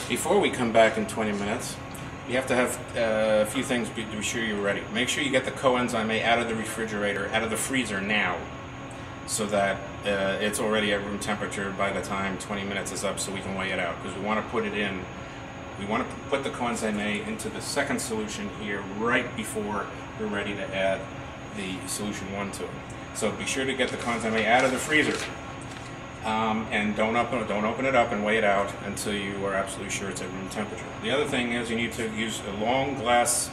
before we come back in 20 minutes, you have to have a few things to be sure you're ready. Make sure you get the coenzyme A out of the refrigerator, out of the freezer now, so that it's already at room temperature by the time 20 minutes is up, so we can weigh it out. Because we want to put it in, we want to put the coenzyme A into the second solution here right before we're ready to add the solution 1 to it. So be sure to get the coenzyme A out of the freezer. And don't open it up and weigh it out until you are absolutely sure it's at room temperature. The other thing is you need to use a long glass,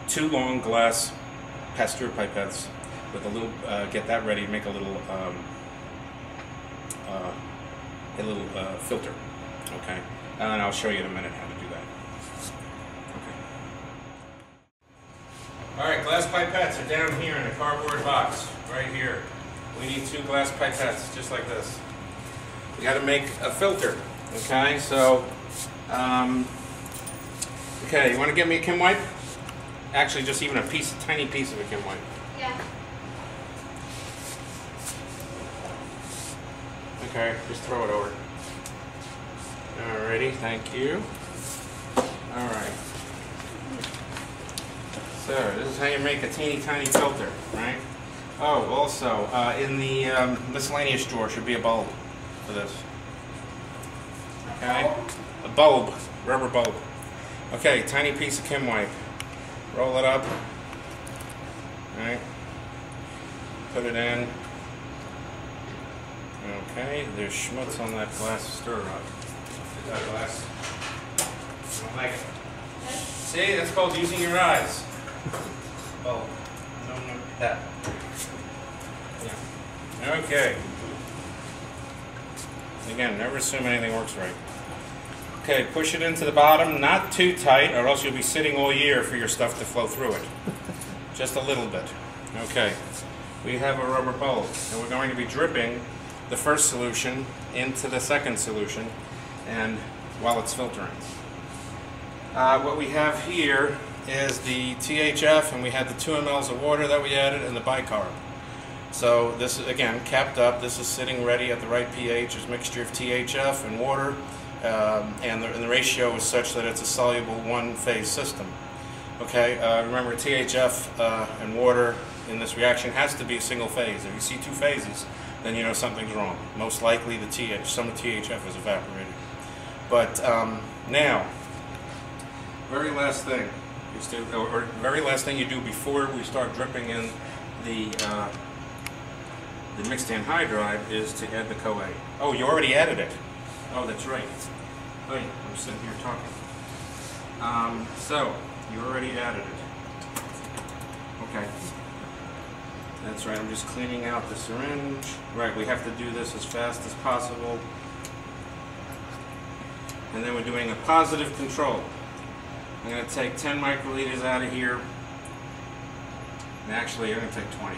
2 long glass Pasteur pipettes with a little, get that ready, make a little filter, okay? And I'll show you in a minute how to do that. Okay. All right, glass pipettes are down here in a cardboard box, right here. We need 2 glass pipettes, just like this. We got to make a filter, okay? So, okay, you want to get me a Kim wipe? Actually, just even a tiny piece of a Kim wipe. Yeah. Okay, just throw it over. Alrighty, thank you. Alright. So, this is how you make a teeny tiny filter, right? Oh, also, in the miscellaneous drawer should be a bulb for this. Okay? A bulb, rubber bulb. Okay, tiny piece of Kim wipe. Roll it up. Alright. Put it in. Okay, there's schmutz on that glass stir rod. Is that glass? I don't like it. See, that's called using your eyes. Bulb. No, that. Yeah. Okay. Again, never assume anything works right. Okay, push it into the bottom, not too tight, or else you'll be sitting all year for your stuff to flow through it. Just a little bit. Okay, we have a rubber bulb, and we're going to be dripping the first solution into the second solution, and while it's filtering. What we have here is the THF, and we had the 2 mLs of water that we added, and the bicarb. So this is, again, capped up. This is sitting ready at the right pH. It's a mixture of THF and water, and the ratio is such that it's a soluble one-phase system. Okay, remember THF and water in this reaction has to be a single phase. If you see 2 phases, then you know something's wrong. Most likely some of THF is evaporated. But now, very last thing you do before we start dripping in the mixed anhydride is to add the CoA. Oh, you already added it. Oh, that's right. Oh, I'm sitting here talking. So, you already added it. Okay. That's right, I'm just cleaning out the syringe. Right, we have to do this as fast as possible. And then we're doing a positive control. I'm going to take 10 microliters out of here. And actually, I'm going to take 20.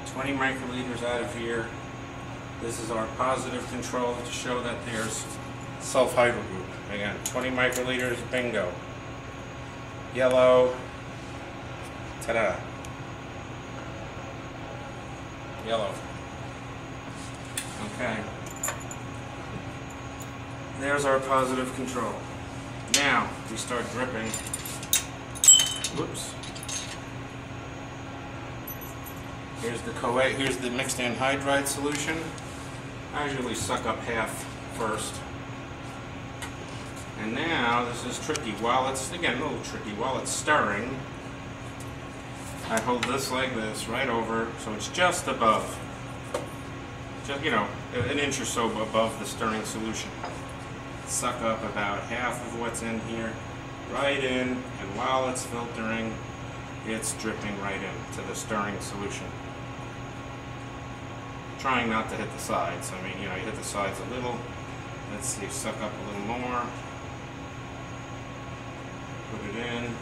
20 microliters out of here. This is our positive control to show that there's sulfhydryl group. Again, 20 microliters, bingo. Yellow. Ta-da. Yellow. Okay. There's our positive control. Now, we start dripping. Whoops. Here's the CoA, here's the mixed anhydride solution. I usually suck up half first. And now, this is tricky. While it's, again, a little tricky, while it's stirring, I hold this like this, right over, so it's just above. Just, you know, an inch or so above the stirring solution. Suck up about half of what's in here, right in, and while it's filtering, it's dripping right into the stirring solution. Trying not to hit the sides. I mean, you know, you hit the sides a little. Let's see, suck up a little more. Put it in.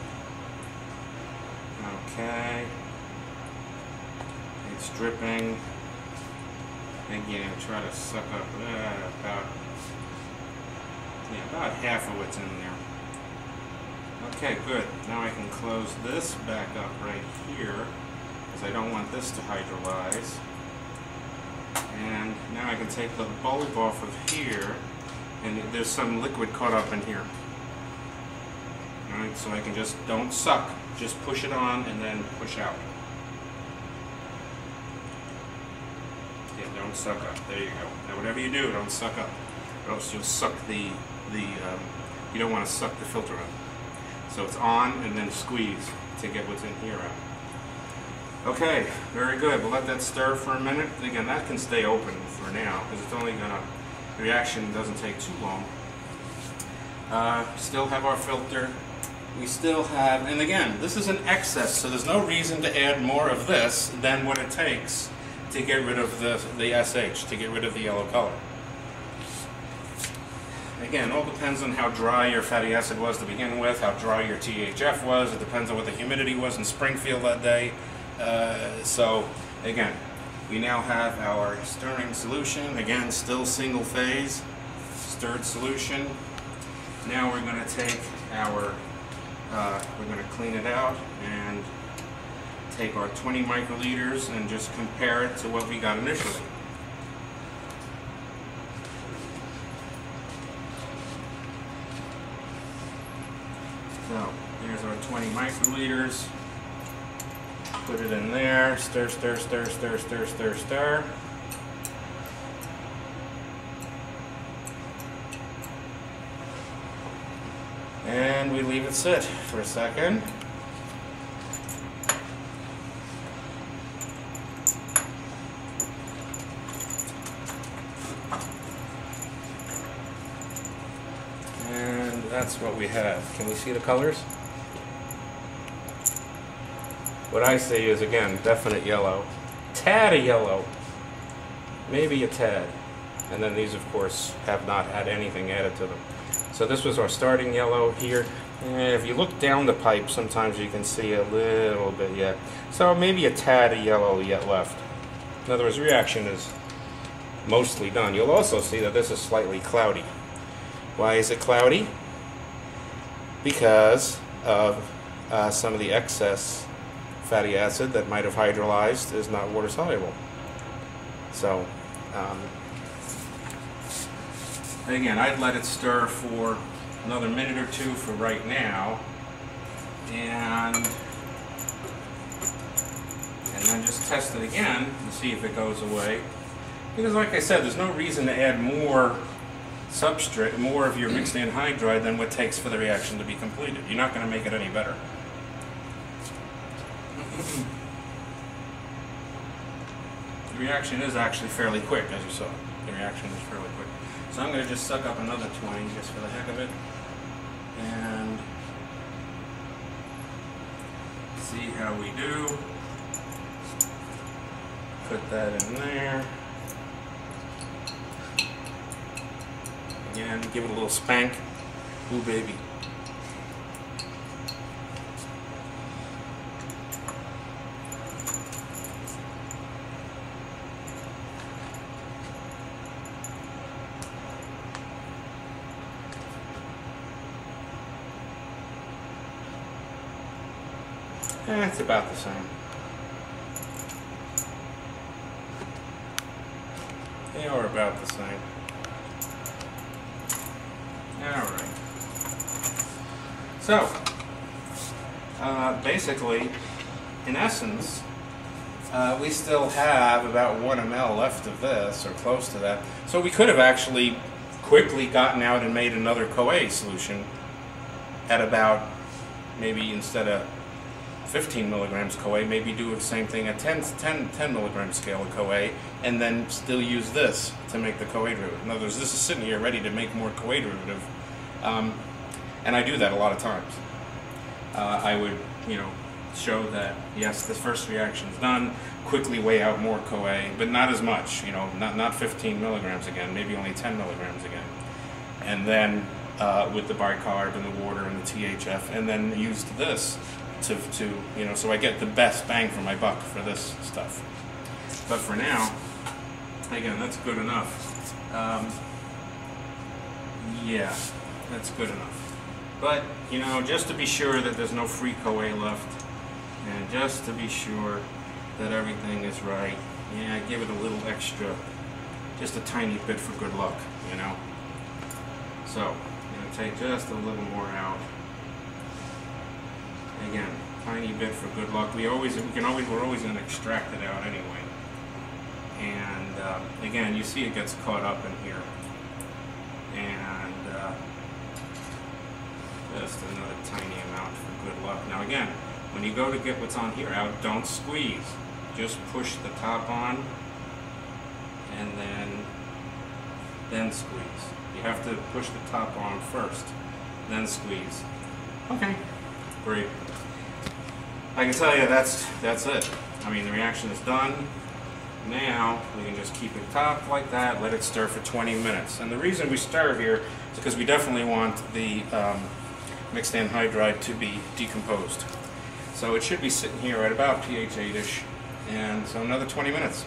Okay. It's dripping. Again, try to suck up about half of what's in there. Okay, good. Now I can close this back up right here, because I don't want this to hydrolyze. And now I can take the bulb off of here and there's some liquid caught up in here. Alright, so I can just, don't suck, just push it on and then push out. Yeah, don't suck up, there you go. Now whatever you do, don't suck up, or else you'll suck you don't want to suck the filter up. So it's on and then squeeze to get what's in here out. Okay, very good. We'll let that stir for a minute. Again, that can stay open for now because it's only gonna, the reaction doesn't take too long. Still have our filter. We still have, and again, this is an excess, so there's no reason to add more of this than what it takes to get rid of the SH, to get rid of the yellow color. Again, it all depends on how dry your fatty acid was to begin with, how dry your THF was. It depends on what the humidity was in Springfield that day. So, again, we now have our stirring solution. Again, still single phase, stirred solution. Now we're going to take our, we're going to clean it out and take our 20 microliters and just compare it to what we got initially. So, here's our 20 microliters. Put it in there, stir, stir, stir, stir, stir, stir, stir. And we leave it sit for a second. And that's what we have. Can we see the colors? What I see is, again, definite yellow. Tad of yellow. Maybe a tad. And then these, of course, have not had anything added to them. So this was our starting yellow here. And if you look down the pipe, sometimes you can see a little bit yet. So maybe a tad of yellow yet left. In other words, reaction is mostly done. You'll also see that this is slightly cloudy. Why is it cloudy? Because of some of the excess fatty acid that might have hydrolyzed is not water soluble. So, again, I'd let it stir for another minute or two for right now, and then just test it again and see if it goes away. Because, like I said, there's no reason to add more substrate, more of your mixed anhydride than what it takes for the reaction to be completed. You're not going to make it any better. The reaction is actually fairly quick, as you saw. The reaction is fairly quick. So I'm going to just suck up another 20 just for the heck of it. And see how we do. Put that in there. Again, give it a little spank. Ooh, baby. It's about the same. They are about the same. Alright. So, basically, in essence, we still have about 1 ml left of this, or close to that. So we could have actually quickly gotten out and made another CoA solution at about, maybe instead of 15 milligrams CoA, maybe do the same thing at 10 milligram scale of CoA, and then still use this to make the CoA derivative. In other words, this is sitting here ready to make more CoA derivative, and I do that a lot of times. I would, show that yes, the first reaction is done. Quickly weigh out more CoA, but not as much. Not 15 milligrams again, maybe only 10 milligrams again, and then with the bicarb and the water and the THF, and then use this. So I get the best bang for my buck for this stuff. But for now, again, that's good enough. Yeah, that's good enough. But, just to be sure that there's no free CoA left, and just to be sure that everything is right, yeah, give it a little extra, just a tiny bit for good luck, So I'm going to take just a little more out. Again, tiny bit for good luck. We're always going to extract it out anyway. And again, you see it gets caught up in here. And just another tiny amount for good luck. Now again, when you go to get what's on here out, don't squeeze. Just push the top on and then squeeze. You have to push the top on first, then squeeze. Okay, great. I can tell you that's it. I mean, the reaction is done. Now we can just keep it topped like that, let it stir for 20 minutes. And the reason we stir here is because we definitely want the mixed anhydride to be decomposed. So it should be sitting here at about pH 8-ish, and so another 20 minutes.